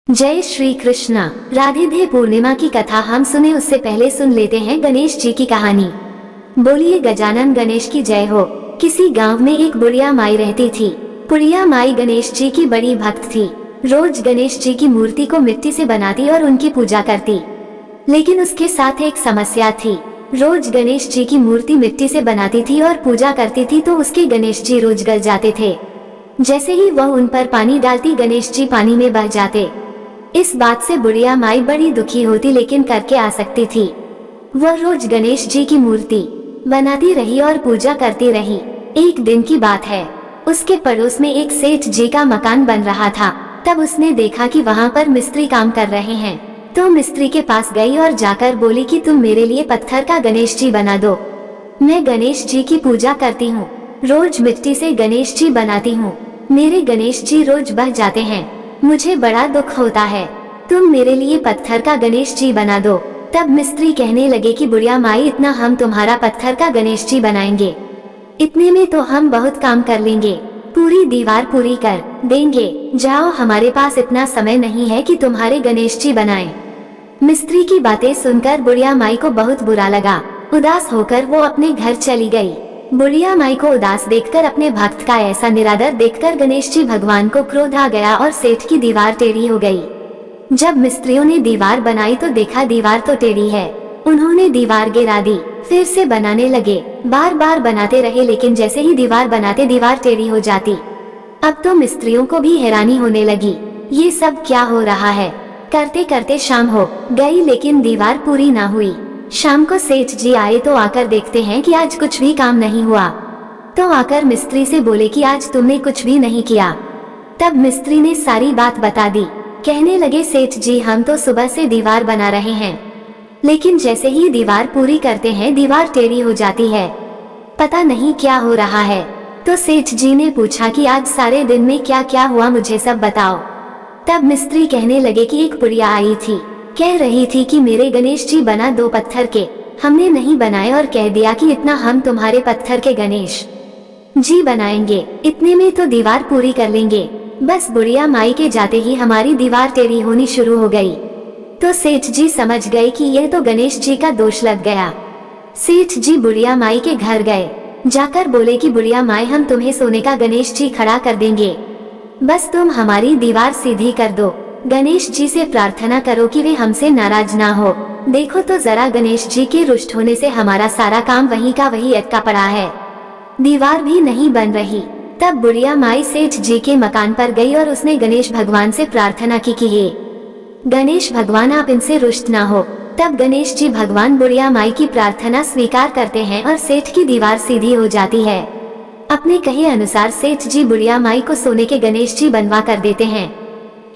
जय श्री कृष्णा। राधे पूर्णिमा की कथा हम सुने उससे पहले सुन लेते हैं गणेश जी की कहानी। बोलिए गजानन गणेश की जय हो। किसी गांव में एक बुढ़िया माई रहती थी। बुढ़िया माई गणेश जी की बड़ी भक्त थी। रोज गणेश जी की मूर्ति को मिट्टी से बनाती और उनकी पूजा करती। लेकिन उसके साथ एक समस्या थी। रोज गणेश जी की मूर्ति मिट्टी से बनाती थी और पूजा करती थी तो उसके गणेश जी रोज गल जाते थे। जैसे ही वह उन पर पानी डालती गणेश जी पानी में बह जाते। इस बात से बुढ़िया माई बड़ी दुखी होती लेकिन करके आ सकती थी। वह रोज गणेश जी की मूर्ति बनाती रही और पूजा करती रही। एक दिन की बात है, उसके पड़ोस में एक सेठ जी का मकान बन रहा था। तब उसने देखा कि वहाँ पर मिस्त्री काम कर रहे हैं, तो मिस्त्री के पास गई और जाकर बोली कि तुम मेरे लिए पत्थर का गणेश जी बना दो। मैं गणेश जी की पूजा करती हूँ, रोज मिट्टी से गणेश जी बनाती हूँ, मेरे गणेश जी रोज बह जाते हैं, मुझे बड़ा दुख होता है, तुम मेरे लिए पत्थर का गणेश जी बना दो। तब मिस्त्री कहने लगे कि बुढ़िया माई, इतना हम तुम्हारा पत्थर का गणेश जी बनाएंगे, इतने में तो हम बहुत काम कर लेंगे, पूरी दीवार पूरी कर देंगे, जाओ, हमारे पास इतना समय नहीं है कि तुम्हारे गणेश जी बनाएं। मिस्त्री की बातें सुनकर बुढ़िया माई को बहुत बुरा लगा। उदास होकर वो अपने घर चली गई। बुढ़िया माई को उदास देखकर, अपने भक्त का ऐसा निरादर देखकर गणेश जी भगवान को क्रोध आ गया और सेठ की दीवार टेढ़ी हो गई। जब मिस्त्रियों ने दीवार बनाई तो देखा दीवार तो टेढ़ी है। उन्होंने दीवार गिरा दी, फिर से बनाने लगे, बार बार बनाते रहे, लेकिन जैसे ही दीवार बनाते दीवार टेढ़ी हो जाती। अब तो मिस्त्रियों को भी हैरानी होने लगी, ये सब क्या हो रहा है। करते करते शाम हो गई लेकिन दीवार पूरी ना हुई। शाम को सेठ जी आए तो आकर देखते हैं कि आज कुछ भी काम नहीं हुआ। तो आकर मिस्त्री से बोले कि आज तुमने कुछ भी नहीं किया। तब मिस्त्री ने सारी बात बता दी। कहने लगे, सेठ जी, हम तो सुबह से दीवार बना रहे हैं, लेकिन जैसे ही दीवार पूरी करते हैं दीवार टेढ़ी हो जाती है, पता नहीं क्या हो रहा है। तो सेठ जी ने पूछा कि आज सारे दिन में क्या क्या हुआ, मुझे सब बताओ। तब मिस्त्री कहने लगे कि एक बुढ़िया आई थी, कह रही थी कि मेरे गणेश जी बना दो पत्थर के। हमने नहीं बनाए और कह दिया कि इतना हम तुम्हारे पत्थर के गणेश जी बनाएंगे, इतने में तो दीवार पूरी कर लेंगे। बस बुढ़िया माई के जाते ही हमारी दीवार टेढ़ी होनी शुरू हो गई। तो सेठ जी समझ गए कि यह तो गणेश जी का दोष लग गया। सेठ जी बुढ़िया माई के घर गए, जाकर बोले कि बुढ़िया माई, हम तुम्हें सोने का गणेश जी खड़ा कर देंगे, बस तुम हमारी दीवार सीधी कर दो। गणेश जी से प्रार्थना करो कि वे हमसे नाराज ना हो। देखो तो जरा, गणेश जी के रुष्ट होने से हमारा सारा काम वहीं का वहीं अटका पड़ा है, दीवार भी नहीं बन रही। तब बुढ़िया माई सेठ जी के मकान पर गई और उसने गणेश भगवान से प्रार्थना की कि हे गणेश भगवान, आप इनसे रुष्ट ना हो। तब गणेश जी भगवान बुढ़िया माई की प्रार्थना स्वीकार करते हैं और सेठ की दीवार सीधी हो जाती है। अपने कहे अनुसार सेठ जी बुढ़िया माई को सोने के गणेश जी बनवा कर देते हैं।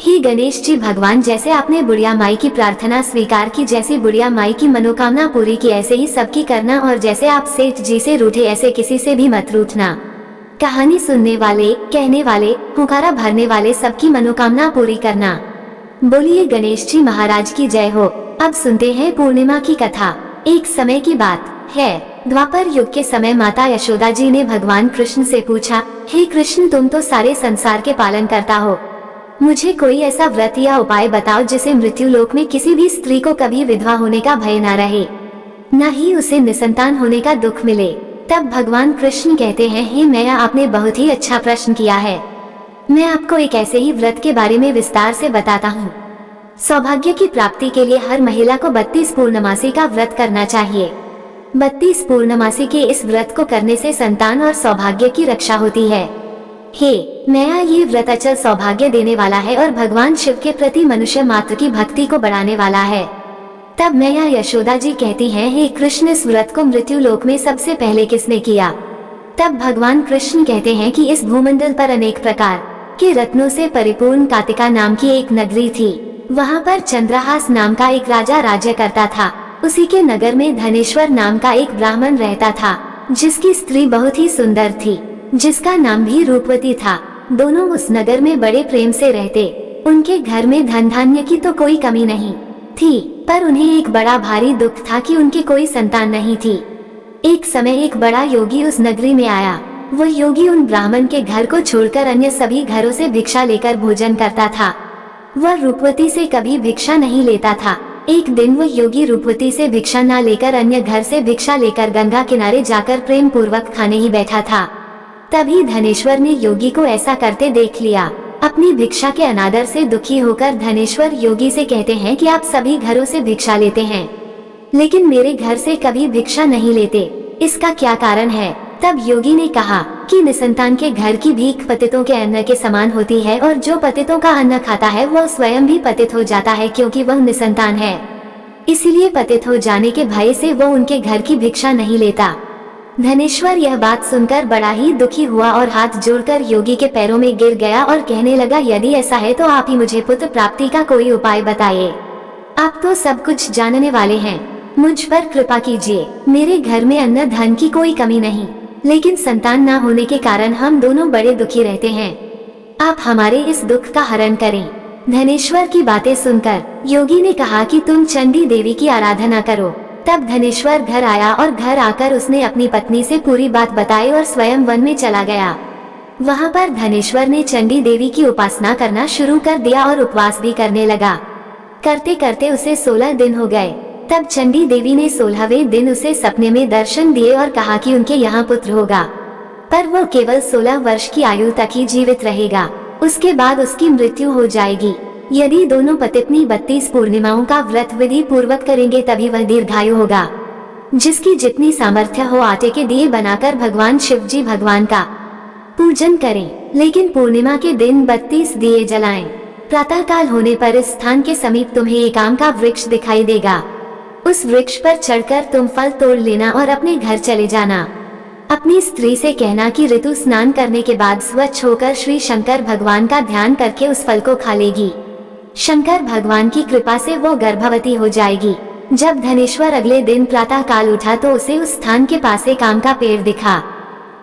ही गणेश जी भगवान, जैसे आपने बुढ़िया माई की प्रार्थना स्वीकार की, जैसे बुढ़िया माई की मनोकामना पूरी की, ऐसे ही सबकी करना, और जैसे आप सेठ जी से रूठे ऐसे किसी से भी मत रूठना। कहानी सुनने वाले, कहने वाले, हुंकारा भरने वाले सबकी मनोकामना पूरी करना। बोलिए गणेश जी महाराज की जय हो। अब सुनते हैं पूर्णिमा की कथा। एक समय की बात है, द्वापर युग के समय माता यशोदा जी ने भगवान कृष्ण से पूछा, हे कृष्ण, तुम तो सारे संसार के पालन करता हो, मुझे कोई ऐसा व्रत या उपाय बताओ जिसे मृत्यु लोक में किसी भी स्त्री को कभी विधवा होने का भय न रहे, न ही उसे निसंतान होने का दुख मिले। तब भगवान कृष्ण कहते हैं, हे मैया, आपने बहुत ही अच्छा प्रश्न किया है। मैं आपको एक ऐसे ही व्रत के बारे में विस्तार से बताता हूँ। सौभाग्य की प्राप्ति के लिए हर महिला को 32 पूर्णमासी का व्रत करना चाहिए। 32 पूर्णमासी के इस व्रत को करने से संतान और सौभाग्य की रक्षा होती है। हे मैया, ये व्रत अचल सौभाग्य देने वाला है और भगवान शिव के प्रति मनुष्य मात्र की भक्ति को बढ़ाने वाला है। तब मैया यशोदा जी कहती हैं, हे कृष्ण, इस व्रत को मृत्यु लोक में सबसे पहले किसने किया? तब भगवान कृष्ण कहते हैं कि इस भूमंडल पर अनेक प्रकार के रत्नों से परिपूर्ण कातिका नाम की एक नगरी थी। वहाँ पर चंद्रहास नाम का एक राजा राज्य करता था। उसी के नगर में धनेश्वर नाम का एक ब्राह्मण रहता था, जिसकी स्त्री बहुत ही सुंदर थी, जिसका नाम भी रूपवती था। दोनों उस नगर में बड़े प्रेम से रहते। उनके घर में धन धान्य की तो कोई कमी नहीं थी, पर उन्हें एक बड़ा भारी दुख था कि उनकी कोई संतान नहीं थी। एक समय एक बड़ा योगी उस नगरी में आया। वह योगी उन ब्राह्मण के घर को छोड़कर अन्य सभी घरों से भिक्षा लेकर भोजन करता था। वह रूपवती से कभी भिक्षा नहीं लेता था। एक दिन वह योगी रूपवती से भिक्षा न लेकर अन्य घर से भिक्षा लेकर गंगा किनारे जाकर प्रेम पूर्वक खाने ही बैठा था। तभी धनेश्वर ने योगी को ऐसा करते देख लिया। अपनी भिक्षा के अनादर से दुखी होकर धनेश्वर योगी से कहते हैं कि आप सभी घरों से भिक्षा लेते हैं, लेकिन मेरे घर से कभी भिक्षा नहीं लेते, इसका क्या कारण है? तब योगी ने कहा कि निसंतान के घर की भीख पतितों के अन्न के समान होती है, और जो पतितों का अन्न खाता है वह स्वयं भी पतित हो जाता है, क्योंकि वह निसंतान है। इसीलिए पतित हो जाने के भय से वह उनके घर की भिक्षा नहीं लेता। धनेश्वर यह बात सुनकर बड़ा ही दुखी हुआ और हाथ जोड़कर योगी के पैरों में गिर गया और कहने लगा, यदि ऐसा है तो आप ही मुझे पुत्र प्राप्ति का कोई उपाय बताइए। आप तो सब कुछ जानने वाले हैं, मुझ पर कृपा कीजिए। मेरे घर में अन्न धन की कोई कमी नहीं, लेकिन संतान न होने के कारण हम दोनों बड़े दुखी रहते हैं। आप हमारे इस दुख का हरण करें। धनेश्वर की बातें सुनकर योगी ने कहा कि तुम चंडी देवी की आराधना करो। तब धनेश्वर घर आया और घर आकर उसने अपनी पत्नी से पूरी बात बताई और स्वयं वन में चला गया। वहाँ पर धनेश्वर ने चंडी देवी की उपासना करना शुरू कर दिया और उपवास भी करने लगा। करते करते उसे 16 दिन हो गए। तब चंडी देवी ने 16वें दिन उसे सपने में दर्शन दिए और कहा कि उनके यहाँ पुत्र होगा, पर वो केवल 16 वर्ष की आयु तक ही जीवित रहेगा, उसके बाद उसकी मृत्यु हो जाएगी। यदि दोनों पतिपत्नी 32 पूर्णिमाओं का व्रत विधि पूर्वक करेंगे तभी वह दीर्घायु होगा। जिसकी जितनी सामर्थ्य हो आटे के दिए बनाकर भगवान शिव जी भगवान का पूजन करें, लेकिन पूर्णिमा के दिन 32 दिए जलाएं। प्रातः काल होने पर इस स्थान के समीप तुम्हें एक आम का वृक्ष दिखाई देगा। उस वृक्ष पर चढ़कर तुम फल तोड़ लेना और अपने घर चले जाना। अपनी स्त्री से कहना कि ऋतु स्नान करने के बाद स्वच्छ होकर श्री शंकर भगवान का ध्यान करके उस फल को खा लेगी। शंकर भगवान की कृपा से वो गर्भवती हो जाएगी। जब धनेश्वर अगले दिन प्रातः काल उठा तो उसे उस स्थान के पास एक आम का पेड़ दिखा।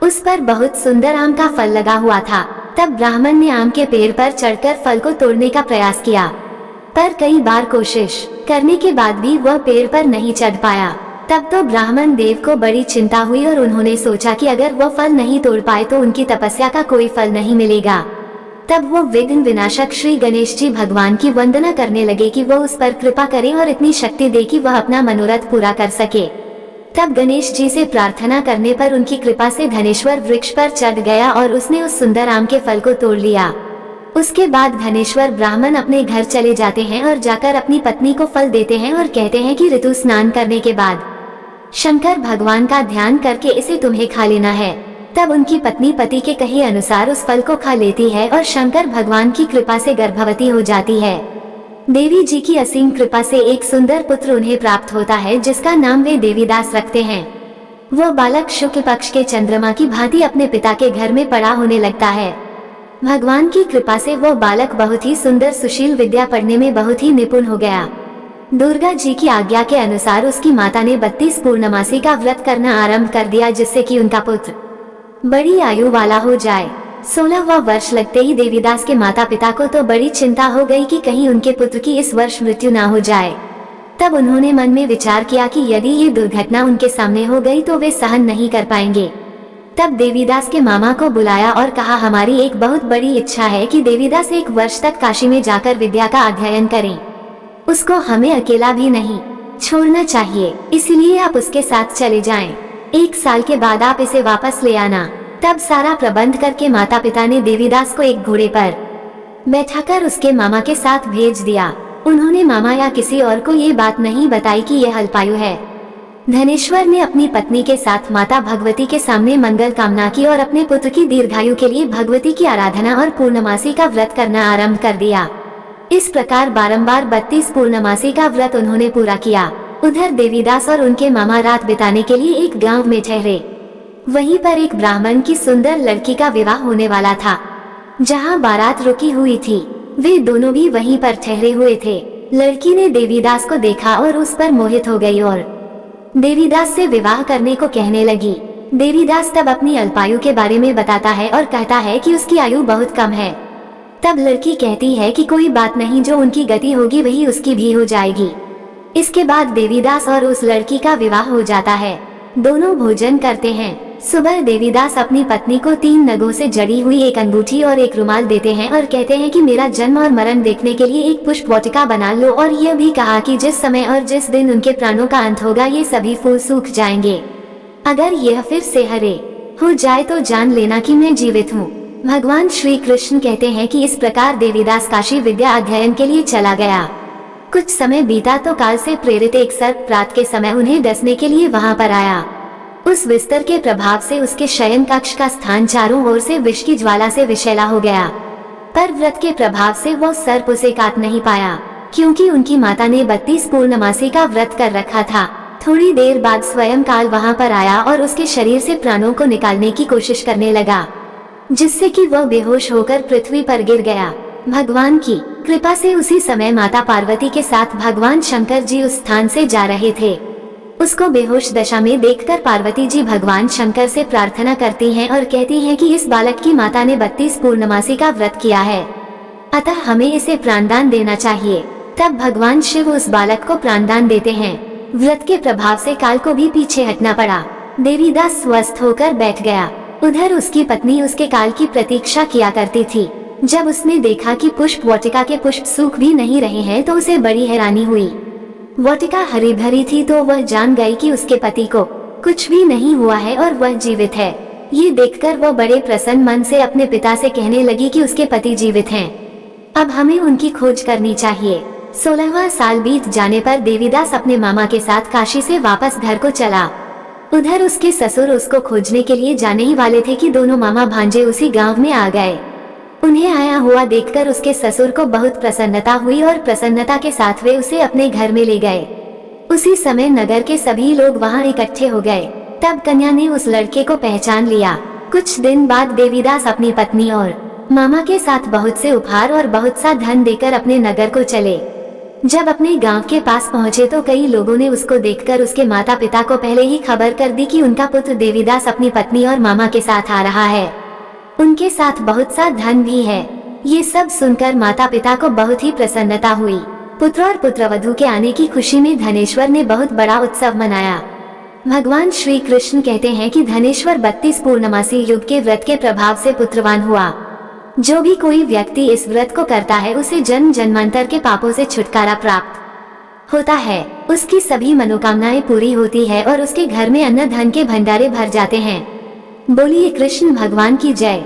उस पर बहुत सुंदर आम का फल लगा हुआ था। तब ब्राह्मण ने आम के पेड़ पर चढ़कर फल को तोड़ने का प्रयास किया, पर कई बार कोशिश करने के बाद भी वह पेड़ पर नहीं चढ़ पाया। तब तो ब्राह्मण देव को बड़ी चिंता हुई और उन्होंने सोचा कि अगर वह फल नहीं तोड़ पाए तो उनकी तपस्या का कोई फल नहीं मिलेगा। तब वो विघ्न विनाशक श्री गणेश जी भगवान की वंदना करने लगे कि वो उस पर कृपा करें और इतनी शक्ति दे कि वह अपना मनोरथ पूरा कर सके। तब गणेश जी से प्रार्थना करने पर उनकी कृपा से धनेश्वर वृक्ष पर चढ़ गया और उसने उस सुंदर आम के फल को तोड़ लिया। उसके बाद धनेश्वर ब्राह्मण अपने घर चले जाते हैं और जाकर अपनी पत्नी को फल देते हैं और कहते हैं कि ऋतु स्नान करने के बाद शंकर भगवान का ध्यान करके इसे तुम्हें खा लेना है। तब उनकी पत्नी पति के कहे अनुसार उस फल को खा लेती है और शंकर भगवान की कृपा से गर्भवती हो जाती है। देवी जी की असीम कृपा से एक सुंदर पुत्र उन्हें प्राप्त होता है, जिसका नाम वे देवीदास रखते हैं। वह बालक शुक्ल पक्ष के चंद्रमा की भांति अपने पिता के घर में बड़ा होने लगता है। भगवान की कृपा से वह बालक बहुत ही सुंदर सुशील, विद्या पढ़ने में बहुत ही निपुण हो गया। दुर्गा जी की आज्ञा के अनुसार उसकी माता ने 32 पूर्णमासी का व्रत करना आरंभ कर दिया, जिससे कि उनका पुत्र बड़ी आयु वाला हो जाए। 16वां वर्ष लगते ही देवीदास के माता पिता को तो बड़ी चिंता हो गई कि कहीं उनके पुत्र की इस वर्ष मृत्यु ना हो जाए। तब उन्होंने मन में विचार किया कि यदि ये दुर्घटना उनके सामने हो गई तो वे सहन नहीं कर पाएंगे। तब देवीदास के मामा को बुलाया और कहा, हमारी एक बहुत बड़ी इच्छा है कि देवीदास 1 वर्ष तक काशी में जाकर विद्या का अध्ययन करें। उसको हमें अकेला भी नहीं छोड़ना चाहिए, इसलिए आप उसके साथ चले जाएं। 1 साल के बाद आप इसे वापस ले आना। तब सारा प्रबंध करके माता पिता ने देवीदास को एक घोड़े पर बैठाकर उसके मामा के साथ भेज दिया। उन्होंने मामा या किसी और को ये बात नहीं बताई कि यह अल्पायु है। धनेश्वर ने अपनी पत्नी के साथ माता भगवती के सामने मंगल कामना की और अपने पुत्र की दीर्घायु के लिए भगवती की आराधना और पूर्णमासी का व्रत करना आरंभ कर दिया। इस प्रकार बारंबार 32 पूर्णमासी का व्रत उन्होंने पूरा किया। उधर देवीदास और उनके मामा रात बिताने के लिए एक गांव में ठहरे। वहीं पर एक ब्राह्मण की सुंदर लड़की का विवाह होने वाला था। जहां बारात रुकी हुई थी, वे दोनों भी वहीं पर ठहरे हुए थे। लड़की ने देवीदास को देखा और उस पर मोहित हो गई और देवीदास से विवाह करने को कहने लगी। देवीदास तब अपनी अल्पायु के बारे में बताता है और कहता है कि उसकी आयु बहुत कम है। तब लड़की कहती है कि कोई बात नहीं, जो उनकी गति होगी वही उसकी भी हो जाएगी। इसके बाद देवीदास और उस लड़की का विवाह हो जाता है। दोनों भोजन करते हैं। सुबह देवीदास अपनी पत्नी को 3 नगों से जड़ी हुई एक अंगूठी और एक रुमाल देते हैं और कहते हैं कि मेरा जन्म और मरण देखने के लिए एक पुष्प वाटिका बना लो, और यह भी कहा कि जिस समय और जिस दिन उनके प्राणों का अंत होगा ये सभी फूल सूख जाएंगे। अगर यह फिर से हरे हो जाए तो जान लेना कि मैं जीवित हूँ। भगवान श्री कृष्ण कहते हैं कि इस प्रकार देवीदास काशी विद्या अध्ययन के लिए चला गया। कुछ समय बीता तो काल से प्रेरित एक सर्प रात के समय उन्हें डसने के लिए वहां पर आया। उस विस्तर के प्रभाव से उसके शयन कक्ष का स्थान चारों ओर से विष की ज्वाला से विषैला हो गया, पर व्रत के प्रभाव से वो सर्प उसे काट नहीं पाया, क्योंकि उनकी माता ने 32 पूर्णमासी का व्रत कर रखा था। थोड़ी देर बाद स्वयं काल वहां पर आया और उसके शरीर से प्राणों को निकालने की कोशिश करने लगा, जिससे कि वह बेहोश होकर पृथ्वी पर गिर गया। भगवान की कृपा से उसी समय माता पार्वती के साथ भगवान शंकर जी उस स्थान से जा रहे थे। उसको बेहोश दशा में देखकर पार्वती जी भगवान शंकर से प्रार्थना करती हैं और कहती हैं कि इस बालक की माता ने 32 पूर्णमासी का व्रत किया है, अतः हमें इसे प्राणदान देना चाहिए। तब भगवान शिव उस बालक को प्राणदान देते हैं। व्रत के प्रभाव से काल को भी पीछे हटना पड़ा। देवीदास स्वस्थ होकर बैठ गया। उधर उसकी पत्नी उसके काल की प्रतीक्षा किया करती थी। जब उसने देखा कि पुष्प वाटिका के पुष्प सूख भी नहीं रहे हैं तो उसे बड़ी हैरानी हुई। वाटिका हरी भरी थी तो वह जान गई कि उसके पति को कुछ भी नहीं हुआ है और वह जीवित है। ये देखकर वह बड़े प्रसन्न मन से अपने पिता से कहने लगी कि उसके पति जीवित हैं। अब हमें उनकी खोज करनी चाहिए। 16वां साल बीत जाने पर देवीदास अपने मामा के साथ काशी से वापस घर को चला। उधर उसके ससुर उसको खोजने के लिए जाने ही वाले थे कि दोनों मामा भांजे उसी गांव में आ गए। उन्हें आया हुआ देखकर उसके ससुर को बहुत प्रसन्नता हुई और प्रसन्नता के साथ वे उसे अपने घर में ले गए। उसी समय नगर के सभी लोग वहां इकट्ठे हो गए। तब कन्या ने उस लड़के को पहचान लिया। कुछ दिन बाद देवीदास अपनी पत्नी और मामा के साथ बहुत से उपहार और बहुत सा धन देकर अपने नगर को चले। जब अपने गांव के पास पहुंचे तो कई लोगों ने उसको देखकर उसके माता पिता को पहले ही खबर कर दी कि उनका पुत्र देवीदास अपनी पत्नी और मामा के साथ आ रहा है। उनके साथ बहुत सा धन भी है। ये सब सुनकर माता पिता को बहुत ही प्रसन्नता हुई। पुत्र और पुत्रवधू के आने की खुशी में धनेश्वर ने बहुत बड़ा उत्सव मनाया। भगवान श्री कृष्ण कहते हैं कि धनेश्वर 32 पूर्णमासी युग के व्रत के प्रभाव से पुत्रवान हुआ। जो भी कोई व्यक्ति इस व्रत को करता है उसे जन्म जन्मांतर के पापों से छुटकारा प्राप्त होता है। उसकी सभी मनोकामनाएं पूरी होती है और उसके घर में अन्न धन के भंडारे भर जाते हैं। बोलिए कृष्ण भगवान की जय।